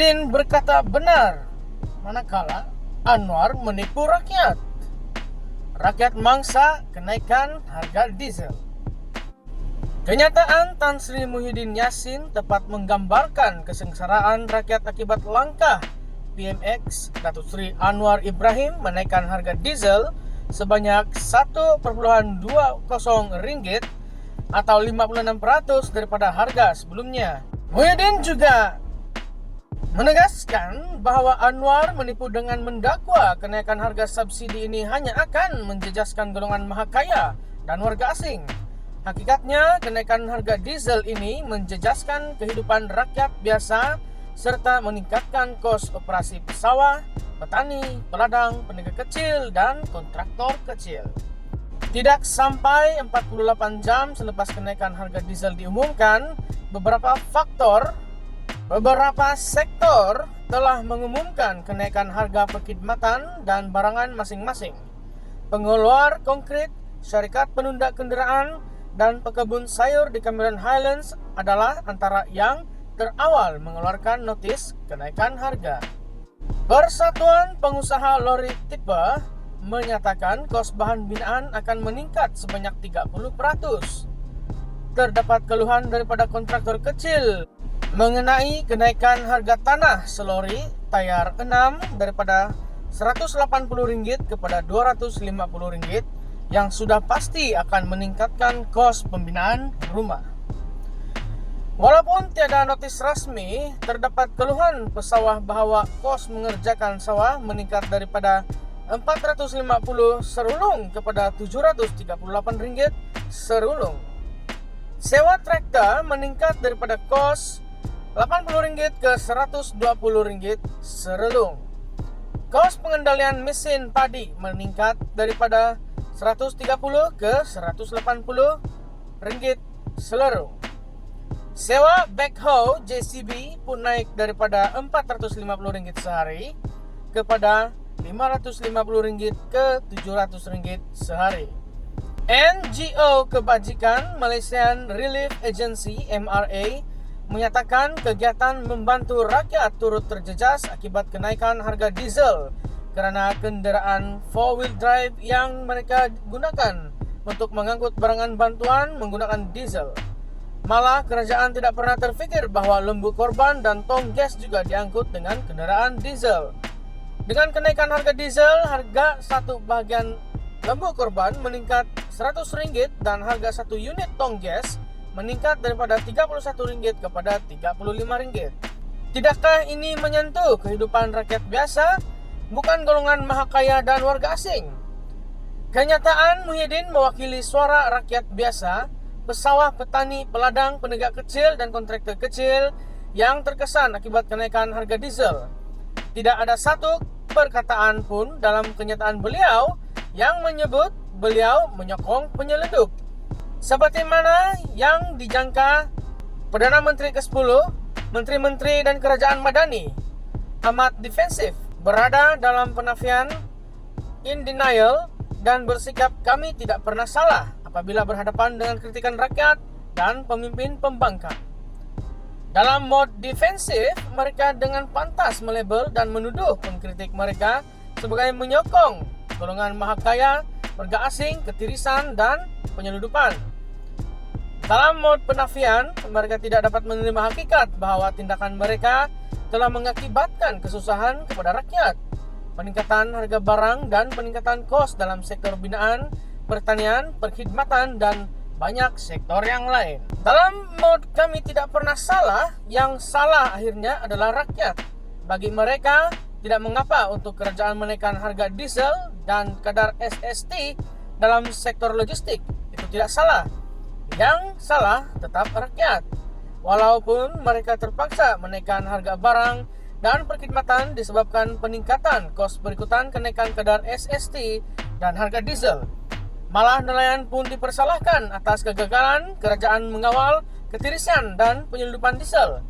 Muhyiddin berkata benar, manakala Anwar menipu rakyat. Rakyat mangsa kenaikan harga diesel. Kenyataan Tan Sri Muhyiddin Yassin tepat menggambarkan kesengsaraan rakyat akibat langkah PMX Datuk Sri Anwar Ibrahim menaikkan harga diesel sebanyak Rp1.20 atau 56% daripada harga sebelumnya. Muhyiddin juga menegaskan bahwa Anwar menipu dengan mendakwa kenaikan harga subsidi ini hanya akan menjejaskan golongan maha kaya dan warga asing. Hakikatnya, kenaikan harga diesel ini menjejaskan kehidupan rakyat biasa serta meningkatkan kos operasi pesawah, petani, peladang, peniaga kecil, dan kontraktor kecil. Tidak sampai 48 jam selepas kenaikan harga diesel diumumkan, beberapa sektor telah mengumumkan kenaikan harga perkhidmatan dan barangan masing-masing. Pengeluar konkret, syarikat penunda kenderaan, dan pekebun sayur di Cameron Highlands adalah antara yang terawal mengeluarkan notis kenaikan harga. Persatuan Pengusaha Lori Tipe menyatakan kos bahan binaan akan meningkat sebanyak 30%. Terdapat keluhan daripada kontraktor kecil mengenai kenaikan harga tanah selori tayar 6 daripada Rp180 kepada Rp250 yang sudah pasti akan meningkatkan kos pembinaan rumah. Walaupun tiada notis rasmi, terdapat keluhan pesawah bahawa kos mengerjakan sawah meningkat daripada Rp450 serulung kepada Rp738 serulung. Sewa traktor meningkat daripada kos Rp80 ke Rp120 serelung. Kos pengendalian mesin padi meningkat daripada Rp130 ke Rp180 serelung. Sewa backhoe JCB pun naik daripada Rp450 sehari kepada Rp550 ke Rp700 sehari. NGO Kebajikan Malaysian Relief Agency MRA menyatakan kegiatan membantu rakyat turut terjejas akibat kenaikan harga diesel kerana kenderaan 4-wheel drive yang mereka gunakan untuk mengangkut barangan bantuan menggunakan diesel. Malah kerajaan tidak pernah terfikir bahawa lembu korban dan tong gas juga diangkut dengan kenderaan diesel. Dengan kenaikan harga diesel, harga satu bahagian lembu korban meningkat Rp100 dan harga satu unit tong gas meningkat daripada Rp31 kepada Rp35. Tidakkah ini menyentuh kehidupan rakyat biasa, bukan golongan maha kaya dan warga asing? Kenyataan Muhyiddin mewakili suara rakyat biasa, pesawah, petani, peladang, penegak kecil dan kontraktor kecil yang terkesan akibat kenaikan harga diesel. Tidak ada satu perkataan pun dalam kenyataan beliau yang menyebut beliau menyokong penyelundup. Seperti mana yang dijangka Perdana Menteri ke-10, Menteri-Menteri dan Kerajaan Madani amat defensif, berada dalam penafian in denial dan bersikap kami tidak pernah salah apabila berhadapan dengan kritikan rakyat dan pemimpin pembangkang. Dalam mod defensif, mereka dengan pantas melabel dan menuduh pengkritik mereka sebagai menyokong golongan maha kaya, warga asing, ketirisan dan penyelundupan. Dalam mod penafian, mereka tidak dapat menerima hakikat bahawa tindakan mereka telah mengakibatkan kesusahan kepada rakyat, peningkatan harga barang dan peningkatan kos dalam sektor binaan, pertanian, perkhidmatan dan banyak sektor yang lain. Dalam mod kami tidak pernah salah, yang salah akhirnya adalah rakyat. Bagi mereka, tidak mengapa untuk kerajaan menaikkan harga diesel dan kadar SST dalam sektor logistik. Itu tidak salah. Yang salah tetap rakyat. Walaupun mereka terpaksa menaikkan harga barang dan perkhidmatan disebabkan peningkatan kos berikutan kenaikan kadar SST dan harga diesel. Malah nelayan pun dipersalahkan atas kegagalan kerajaan mengawal ketirisan dan penyelundupan diesel.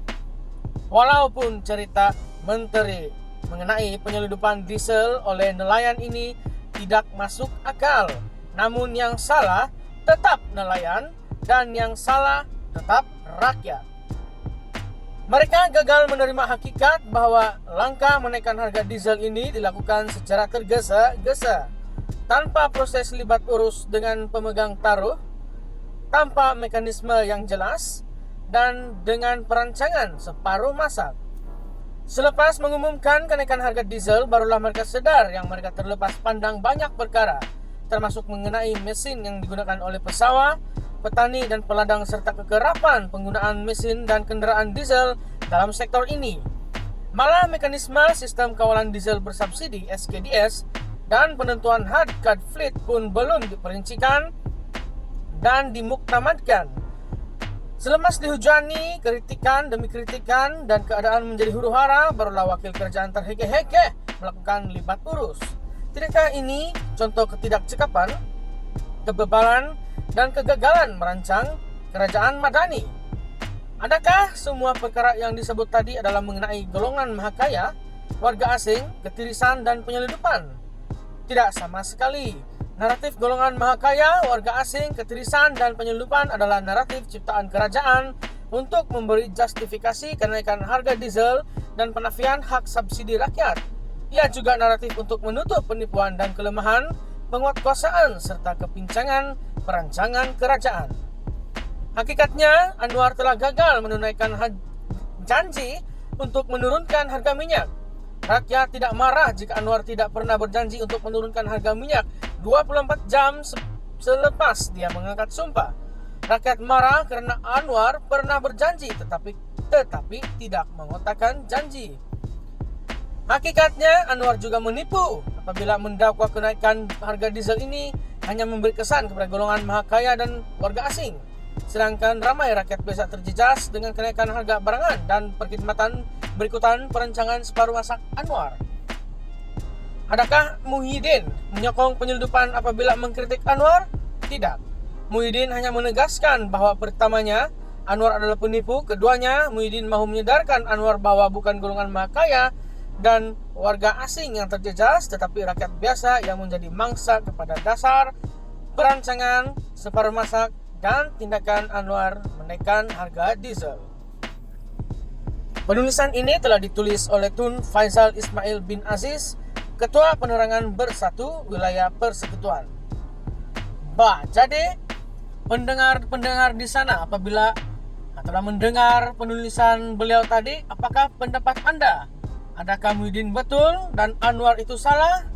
Walaupun cerita menteri mengenai penyelundupan diesel oleh nelayan ini tidak masuk akal, namun yang salah tetap nelayan dan yang salah tetap rakyat. Mereka gagal menerima hakikat bahwa langkah menaikkan harga diesel ini dilakukan secara tergesa-gesa, tanpa proses libat urus dengan pemegang taruh, tanpa mekanisme yang jelas, dan dengan perancangan separuh masak. Selepas mengumumkan kenaikan harga diesel, barulah mereka sadar yang mereka terlepas pandang banyak perkara, termasuk mengenai mesin yang digunakan oleh pesawat, petani dan peladang serta kekerapan penggunaan mesin dan kendaraan diesel dalam sektor ini. Malah mekanisme sistem kawalan diesel bersubsidi SKDS dan penentuan harga fleet pun belum diperincikan dan dimuktamadkan. Selemas dihujani kritikan demi kritikan dan keadaan menjadi huru-hara, barulah wakil kerajaan terhekeh-hekeh melakukan libat urus. Tidakkah ini contoh ketidakcekapan, kebebalan, dan kegagalan merancang kerajaan madani? Adakah semua perkara yang disebut tadi adalah mengenai golongan mahakaya, warga asing, ketirisan, dan penyelundupan? Tidak sama sekali. Naratif golongan mahakaya, warga asing, ketirisan, dan penyelundupan adalah naratif ciptaan kerajaan untuk memberi justifikasi kenaikan harga diesel dan penafian hak subsidi rakyat. Ia juga naratif untuk menutup penipuan dan kelemahan, penguatkuasaan, serta kepincangan perancangan kerajaan. Hakikatnya, Anwar telah gagal menunaikan janji untuk menurunkan harga minyak. Rakyat tidak marah jika Anwar tidak pernah berjanji untuk menurunkan harga minyak 24 jam selepas dia mengangkat sumpah. Rakyat marah karena Anwar pernah berjanji tetapi tidak mengotakkan janji. Hakikatnya, Anwar juga menipu apabila mendakwa kenaikan harga diesel ini hanya memberi kesan kepada golongan mahakaya dan warga asing, sedangkan ramai rakyat biasa terjejas dengan kenaikan harga barangan dan perkhidmatan berikutan perancangan separuh masak Anwar. Adakah Muhyiddin menyokong penyelundupan apabila mengkritik Anwar? Tidak. Muhyiddin hanya menegaskan bahwa pertamanya Anwar adalah penipu, keduanya Muhyiddin mahu menyadarkan Anwar bahwa bukan golongan mahakaya dan warga asing yang terjejas, tetapi rakyat biasa yang menjadi mangsa kepada dasar perancangan separuh masak dan tindakan Anwar menaikkan harga diesel. Penulisan ini telah ditulis oleh Tun Faisal Ismail bin Aziz, Ketua Penerangan Bersatu Wilayah Persekutuan. Jadi pendengar di sana, apabila telah mendengar penulisan beliau tadi, apakah pendapat Anda? Adakah Muhyiddin betul dan Anwar itu salah?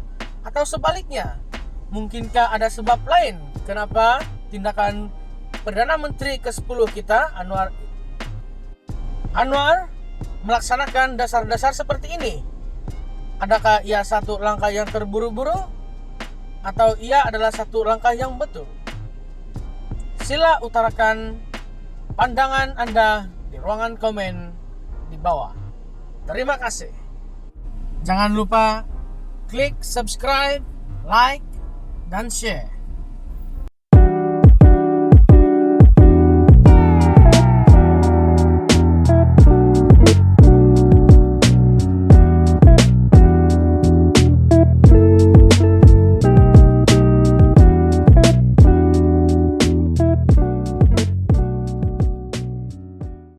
Atau sebaliknya? Mungkinkah ada sebab lain kenapa tindakan Perdana Menteri ke-10 kita, Anwar melaksanakan dasar-dasar seperti ini? Adakah ia satu langkah yang terburu-buru? Atau ia adalah satu langkah yang betul? Sila utarakan pandangan Anda di ruangan komen di bawah. Terima kasih. Jangan lupa klik subscribe, like, dan share.